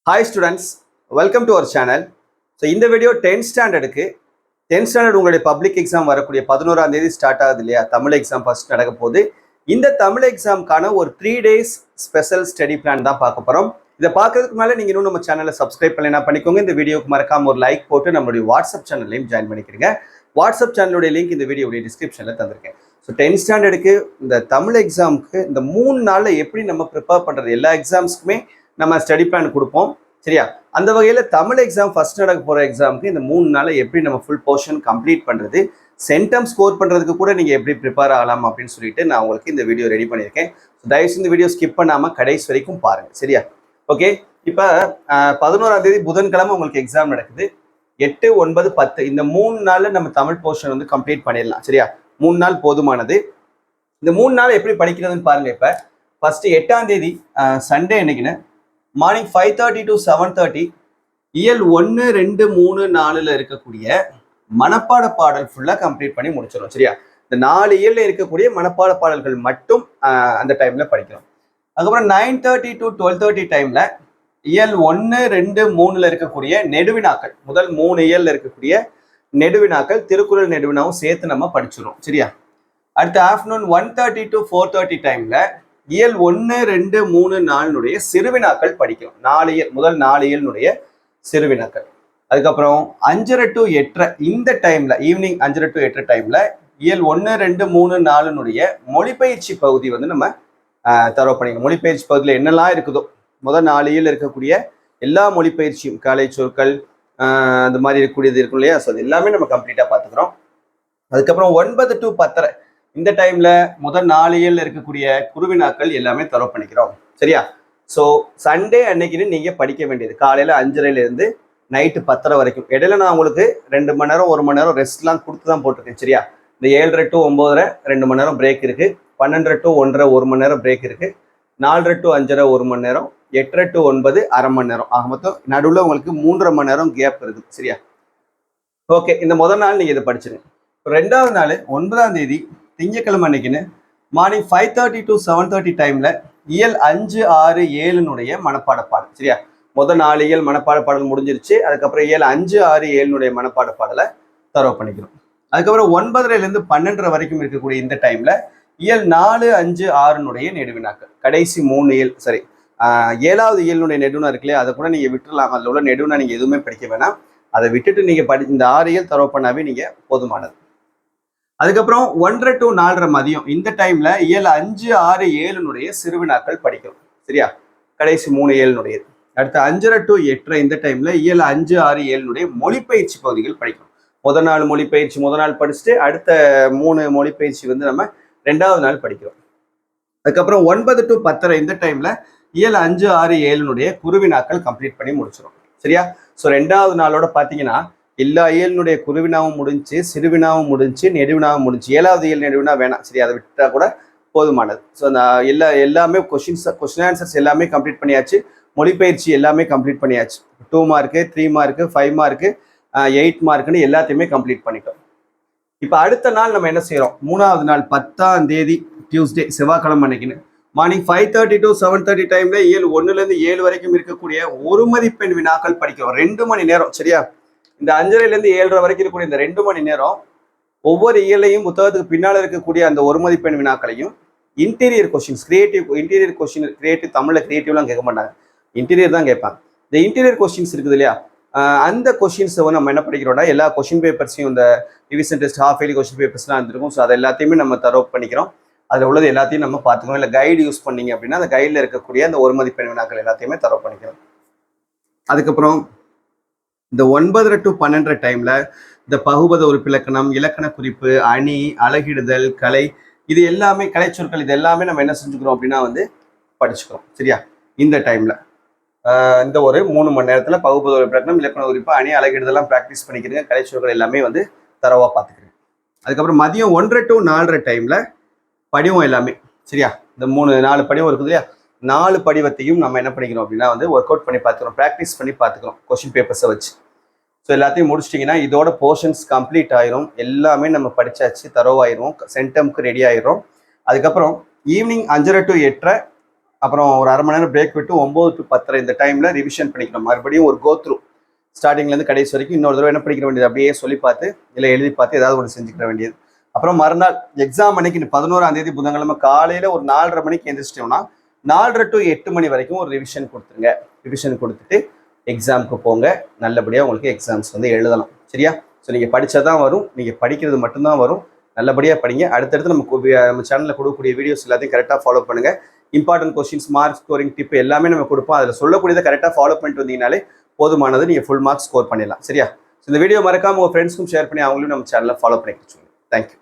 Hi students, welcome to our channel. So இந்த video 10th ஸ்டாண்டர்டுக்கு 10th standard உங்களுடைய public exam வரக்கூடிய 11ஆம் தேதி ஸ்டார்ட் ஆகுது இல்லையா? தமிழ் எக்ஸாம் ஃபர்ஸ்ட் நடக்க போகுது. இந்த தமிழ் எக்ஸாமுக்கான ஒரு 3 days ஸ்பெஷல் ஸ்டடி பிளான் தான் பார்க்க போகிறோம். இதை பார்க்கறதுக்கு மேலே நீங்கள் இன்னும் நம்ம சேனலை சப்ஸ்கிரைப் பண்ணலைன்னா பண்ணிக்கோங்க. இந்த வீடியோக்கு மறக்காம ஒரு லைக் போட்டு நம்மளுடைய வாட்ஸ்அப் சேனல்லையும் ஜாயின் பண்ணிக்கிறீங்க. வாட்ஸ்அப் சேனலுடைய லிங்க் இந்த வீடியோடைய டிஸ்கிரிப்ஷனில் தந்திருக்கேன். ஸோ 10th ஸ்டாண்டர்டுக்கு இந்த தமிழ் எக்ஸாமுக்கு இந்த 3 நாளில் எப்படி நம்ம ப்ரிப்பேர் பண்ணுறது, எல்லா எக்ஸாம்ஸ்க்குமே நம்ம ஸ்டடி பிளான் கொடுப்போம் சரியா? அந்த வகையில் தமிழ் எக்ஸாம் ஃபர்ஸ்ட் நடக்க போகிற எக்ஸாமுக்கு இந்த 3 நாளில் எப்படி நம்ம ஃபுல் போர்ஷன் கம்ப்ளீட் பண்ணுறது, சென்டம் ஸ்கோர் பண்ணுறதுக்கு கூட நீங்கள் எப்படி ப்ரிப்பேர் ஆகலாம் அப்படின்னு சொல்லிட்டு நான் உங்களுக்கு இந்த வீடியோ ரெடி பண்ணியிருக்கேன். ஸோ தயவுசெய்து இந்த வீடியோ ஸ்கிப் பண்ணாமல் கடைசி வரைக்கும் பாருங்கள் சரியா? ஓகே, இப்போ 11ஆம் தேதி புதன்கிழமை உங்களுக்கு எக்ஸாம் நடக்குது. 8, 9, 10 இந்த 3 நாளில் நம்ம தமிழ் போர்ஷன் வந்து கம்ப்ளீட் பண்ணிடலாம் சரியா? 3 நாள் போதுமானது. இந்த 3 நாள் எப்படி படிக்கிறதுன்னு பாருங்க. இப்போ ஃபர்ஸ்ட் 8ஆம் தேதி சண்டே அன்னைக்குன்னு மார்னிங் 5:30 to 7:30 இயல் 1, 2, 3, 4ல் இருக்கக்கூடிய மனப்பாட பாடல் ஃபுல்லாக கம்ப்ளீட் பண்ணி முடிச்சிடும் சரியா? இந்த 4 இயலில் இருக்கக்கூடிய மனப்பாட பாடல்கள் மட்டும் அந்த டைமில் படிக்கணும். அதுக்கப்புறம் 9:30 to 12:30 டைமில் இயல் 1, 2, 3ல் இருக்கக்கூடிய நெடுவினாக்கள், முதல் 3 இயலில் இருக்கக்கூடிய நெடுவினாக்கள், திருக்குறள் நெடுவினாவும் சேர்த்து நம்ம படிச்சிடும் சரியா? அடுத்த ஆஃப்டர்நூன் 1:30 to 4:30 டைமில் இயல் 1, 2, 3, 4னுடைய சிறுவினாக்கள் படிக்கணும். 4 இயல், முதல் 4 இயலினுடைய சிறுவினாக்கள். அதுக்கப்புறம் 5:30 to 8:30 இந்த டைம்ல, ஈவினிங் 5:30 to 8:30 டைம்ல இயல் 1, 2, 3, 4னுடைய மொழிபெயர்ச்சி பகுதி வந்து நம்ம தரவு பண்ணிக்கணும். மொழிபெயர்ச்சி பகுதியில் என்னெல்லாம் இருக்குதோ முதல் 4 இயல் இருக்கக்கூடிய எல்லா மொழிபெயர்ச்சியும், கலை சொற்கள் அந்த மாதிரி இருக்கக்கூடியது இருக்கும் இல்லையா? ஸோ அது எல்லாமே நம்ம கம்ப்ளீட்டாக பார்த்துக்கிறோம். அதுக்கப்புறம் 9 to 10:30 இந்த டைம்ல முதல் 4 இயல்ல இருக்கக்கூடிய குருவினாக்கள் எல்லாமே தரவு பண்ணிக்கிறோம் சரியா? ஸோ சண்டே அன்னைக்குன்னு நீங்க படிக்க வேண்டியது காலையில 5:30லேருந்து நைட்டு 10:30 வரைக்கும். இடையில நான் உங்களுக்கு 2 மணி நேரம் 1 மணி நேரம் ரெஸ்ட்லாம் கொடுத்து தான் போட்டிருக்கேன் சரியா? இந்த 7:30 to 9:30 2 மணி நேரம் பிரேக் இருக்கு, 12:30 to 1:30 1 மணி நேரம் பிரேக் இருக்கு, 4:30 to 5:30 1 மணி நேரம், 8:30 to 9 அரை மணி நேரம், ஆக மொத்தம் நடுவில் உங்களுக்கு 3.5 மணி நேரம் கேப் இருக்குது சரியா? ஓகே, இந்த முதல் நாள் நீங்க இதை படிச்சிருங்க. 2வது நாள் 9ஆம் தேதி திங்கக்கிழமை அன்னைக்குன்னு மார்னிங் 5:30 to 7:30 டைம்ல இயல் 5, 6, 7னுடைய மனப்பாட பாடல் சரியா? முதல் 4 இயல் மனப்பாட பாடல் முடிஞ்சிருச்சு. அதுக்கப்புறம் இயல் 5, 6, 7னுடைய மனப்பாட பாடலை தரவு பண்ணிக்கிறோம். அதுக்கப்புறம் 9:30லேருந்து 12:30 வரைக்கும் இருக்கக்கூடிய இந்த டைம்ல இயல் 4, 5, 6னுடைய நெடுவினாக்கள், கடைசி 3 இயல் சரி 7வது இயலுடைய நெடுவினா இருக்கு இல்லையா? அதை கூட நீங்க விட்டுடலாம். அதில் உள்ள நெடுவினா நீங்க எதுவுமே படிக்க வேணாம். அதை விட்டுட்டு நீங்க இந்த 6 இயல் தரவு பண்ணாவே நீங்க போதுமானது. அதுக்கப்புறம் 1:30 to 4:30 மதியம் இந்த டைம்ல இயல் 5, 6, 7னுடைய சிறுவினாக்கள் படிக்கணும் சரியா? கடைசி 3 இயலினுடைய. அடுத்து 5:30 to 8:30 இந்த டைம்ல இயல் 5, 6, 7னுடைய மொழிப்பயிற்சி பகுதிகள் படிக்கணும். முதல் நாள் மொழிப்பயிற்சி முதல் நாள் படிச்சுட்டு அடுத்த 3 மொழிப்பயிற்சி வந்து நம்ம 2வது நாள் படிக்கிறோம். அதுக்கப்புறம் 9 to 10:30 இந்த டைம்ல இயல் 5, 6, 7னுடைய குருவினாக்கள் கம்ப்ளீட் பண்ணி முடிச்சிடும் சரியா? ஸோ 2வது நாளோட பார்த்தீங்கன்னா எல்லா இயலினுடைய குருவினாவும் முடிஞ்சு, சிறுவினாவும் முடிஞ்சு, நெடுவினாவும் முடிஞ்சு. 7வது இயல் நெடுவினா வேணாம் சரி, அதை விட்டா கூட போதுமானது. ஸோ அந்த எல்லாமே கொஸ்டின் ஆன்சர்ஸ் எல்லாமே கம்ப்ளீட் பண்ணியாச்சு. மொழிப்பயிற்சி எல்லாமே கம்ப்ளீட் பண்ணியாச்சு. 2 மார்க்கு, 3 மார்க்கு, 5 மார்க்கு, 8 மார்க்குன்னு எல்லாத்தையுமே கம்ப்ளீட் பண்ணிட்டோம். இப்போ அடுத்த நாள் நம்ம என்ன செய்யறோம்? 3வது நாள் 10ஆம் தேதி டியூஸ்டே செவ்வாய்க்கிழமை அன்னைக்குன்னு மார்னிங் 5:30 to 7:30 டைம்ல இயல் 1லேருந்து 7 வரைக்கும் இருக்கக்கூடிய ஒரு மதிப்பெண் வினாக்கள் படிக்கிறோம். 2 மணி நேரம் சரியா? இந்த 5:30லேருந்து 7:30 வரைக்கும் இருக்கக்கூடிய இந்த 2 மணி நேரம் ஒவ்வொரு இயலையும் புத்தகத்துக்கு பின்னால் இருக்கக்கூடிய அந்த ஒரு மதிப்பெண் வினாக்களையும் interior questions, interior question, creative தமிழில் கிரியேட்டிவ்லாம் கேட்க மாட்டாங்க, இன்டீரியர் தான் கேட்பாங்க. இந்த இன்டீரியர் கொஸ்டின்ஸ் இருக்குது இல்லையா? அந்த கொஸ்டின்ஸை வந்து நம்ம என்ன படிக்கிறோம்னா எல்லா கொஸ்டின் பேப்பர்ஸையும், இந்த revision test, half yearly question பேப்பர்ஸ்லாம் இருந்திருக்கும். ஸோ அதை எல்லாத்தையுமே நம்ம தரவு பண்ணிக்கிறோம். அதில் உள்ளது எல்லாத்தையும் நம்ம பார்த்துக்கணும். இல்லை கைடு யூஸ் பண்ணீங்க அப்படின்னா அந்த கைடில் இருக்கக்கூடிய அந்த ஒரு மதிப்பெண் வினாக்கள் எல்லாத்தையுமே தரவு பண்ணிக்கிறோம். அதுக்கப்புறம் இந்த 9:30 to 12:30 டைம்ல இந்த பகுபத உறுப்பிலக்கணம், இலக்கண குறிப்பு, அணி, அழகிடுதல், கலை, இது எல்லாமே கலை சொற்கள், இது எல்லாமே நம்ம என்ன செஞ்சுக்கிறோம் அப்படின்னா வந்து படிச்சுக்கிறோம் சரியா? இந்த டைம்ல இந்த ஒரு 3 மணி நேரத்துல பகுபத உறுப்பிலக்கணம், இலக்கண குறிப்பு, அணி, அழகிடுதெல்லாம் ப்ராக்டிஸ் பண்ணிக்கிறீங்க. கலை சொற்கள் எல்லாமே வந்து தரவா பார்த்துக்கிறேன். அதுக்கப்புறம் மதியம் 1:30 to 4:30 டைம்ல படிவம் எல்லாமே சரியா? இந்த 4 படிவம் இருக்குது இல்லையா? 4 படிவத்தையும் நம்ம என்ன பண்ணிக்கிறோம் அப்படின்னா வந்து ஒர்க் அவுட் பண்ணி பார்த்துக்கிறோம், ப்ராக்டிஸ் பண்ணி பார்த்துக்கிறோம் கொஸ்டின் பேப்பர்ஸை வச்சு. ஸோ எல்லாத்தையும் முடிச்சிட்டிங்கன்னா இதோட போர்ஷன்ஸ் கம்ப்ளீட் ஆயிரும். எல்லாமே நம்ம படிச்சாச்சு, தரோவாயிரும், சென்டம்க்கு ரெடி ஆயிரும். அதுக்கப்புறம் ஈவினிங் 5:30 to 8:30 அப்புறம் ஒரு அரை மணி நேரம் பிரேக் விட்டு 9 to 10 இந்த டைமில் ரிவிஷன் பண்ணிக்கணும். மறுபடியும் ஒரு கோத்ரூ ஸ்டார்டிங்லேருந்து கடைசி வரைக்கும் இன்னொரு தடவை என்ன படிக்கிற வேண்டியது, அப்படியே சொல்லி பார்த்து இல்லை எழுதி பார்த்து ஏதாவது ஒன்று செஞ்சுக்கிற வேண்டியது. அப்புறம் மறுநாள் எக்ஸாம் அன்னைக்கு 11ஆம் தேதி புதன்கிழமை காலையில் ஒரு 4:30 மணிக்கு எழுந்திரிச்சிட்டோம்னா 4:30 to 8 மணி வரைக்கும் ஒரு ரிவிஷன் கொடுத்துருங்க. ரிவிஷன் கொடுத்துட்டு எக்ஸாமுக்கு போங்க. நல்லபடியாக உங்களுக்கு எக்ஸாம்ஸ் வந்து எழுதலாம். சரியா? ஸோ நீங்கள் படித்தா தான் வரும், நீங்கள் படிக்கிறது மட்டும்தான் வரும். நல்லபடியாக படிங்க. அடுத்தடுத்து நம்ம சேனலில் கொடுக்கக்கூடிய வீடியோஸ் எல்லாத்தையும் கரெக்டாக ஃபாலோ பண்ணுங்கள். Important questions, mark scoring tip எல்லாமே நம்ம கொடுப்போம். அதில் சொல்லக்கூடியதை கரெக்டாக ஃபாலோ பண்ணிட்டு வந்தீங்கனாலே போதுமானது, நீங்கள் ஃபுல் மார்க்ஸ் ஸ்கோர் பண்ணிடலாம். சரியா? ஸோ இந்த வீடியோ மறக்காமல் உங்கள் ஃப்ரெண்ட்ஸ்க்கும் ஷேர் பண்ணி அவங்களையும் நம்ம சேனலில் ஃபாலோ பண்ணிக்க சொல்லுங்கள். தேங்க்யூ.